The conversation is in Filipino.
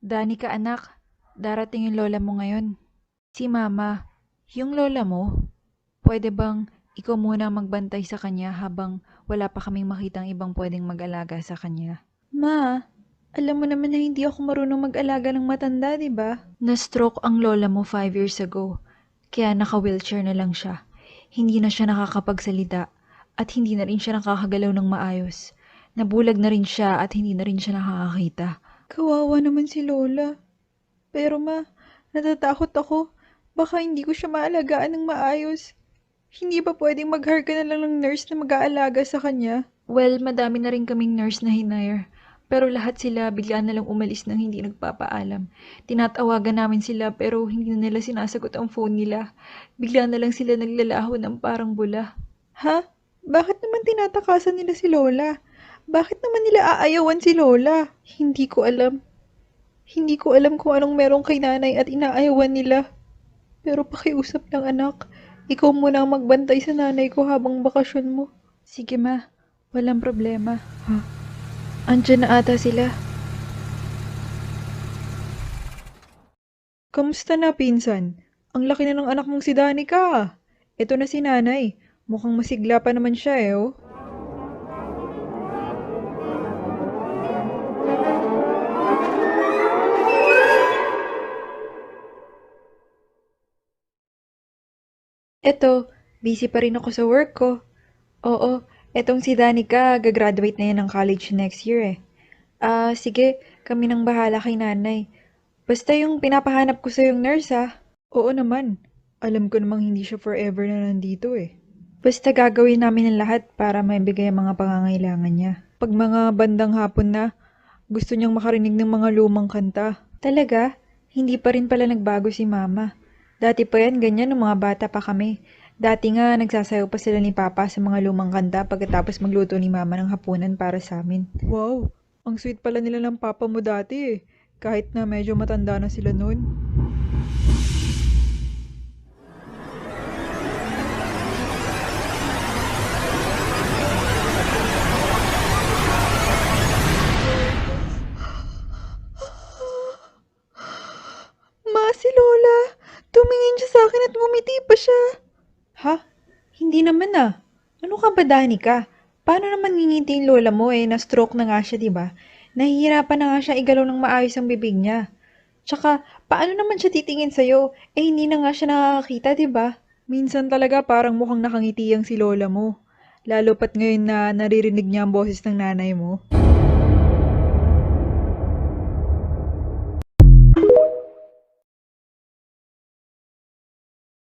Danica anak, darating yung lola mo ngayon. Si mama, yung lola mo, pwede bang ikaw muna ang magbantay sa kanya habang wala pa kaming makitang ibang pwedeng mag-alaga sa kanya? Ma, alam mo naman na hindi ako marunong mag-alaga ng matanda, di ba? Na-stroke ang lola mo 5 years ago, kaya naka-wheelchair na lang siya. Hindi na siya nakakapagsalita at hindi na rin siya nakakagalaw ng maayos. Nabulag na rin siya at hindi na rin siya nakakakita. Kawawa naman si lola. Pero ma, natatakot ako. Baka hindi ko siya maalagaan ng maayos. Hindi ba pwedeng mag-hire ka na lang ng nurse na mag-aalaga sa kanya? Well, madami na rin kaming nurse na hinire. Pero lahat sila bigla na lang umalis nang hindi nagpapaalam. Tinatawagan namin sila pero hindi na nila sinasagot ang phone nila. Bigla na lang sila naglalaho ng parang bula. Ha? Bakit naman tinatakasan nila si Lola? Bakit naman nila aayawan si Lola? Hindi ko alam. Hindi ko alam kung anong meron kay nanay at inaayawan nila. Pero pakiusap lang anak. Ikaw muna ang magbantay sa nanay ko habang bakasyon mo. Sige ma, walang problema. Ha? Andiyan na ata sila. Kamusta na pinsan? Ang laki na ng anak mong si Danica. Ito na si nanay. Mukhang masigla pa naman siya oh. Eto, busy pa rin ako sa work ko. Oo, etong si Danica, gagraduate na yan ng college next year eh. Sige, kami nang bahala kay nanay. Basta yung pinapahanap ko sa yung nurse ah. Oo naman. Alam ko namang hindi siya forever na nandito eh. Basta gagawin namin ang lahat para maibigay ang mga pangangailangan niya. Pag mga bandang hapon na, gusto niyang makarinig ng mga lumang kanta. Talaga? Hindi pa rin pala nagbago si mama. Dati pa yan, ganyan nung mga bata pa kami. Dati nga, nagsasayaw pa sila ni Papa sa mga lumang kanta pagkatapos magluto ni Mama ng hapunan para sa amin. Wow, ang sweet pala nila ng Papa mo dati eh. Kahit na medyo matanda na sila noon. Ma, si Lola! Tumingin siya sa akin at ngumiti pa siya. Ha? Hindi naman ah. Ano ka ba, Danica? Paano naman ngingiti yung lola mo eh? Na-stroke na nga siya, di ba? Nahihirapan na nga siya igalaw ng maayos ang bibig niya. Tsaka, paano naman siya titingin sa'yo? Eh, hindi na nga siya nakakakita, di ba? Minsan talaga parang mukhang nakangiti ang si lola mo. Lalo pat ngayon na naririnig niya ang boses ng nanay mo.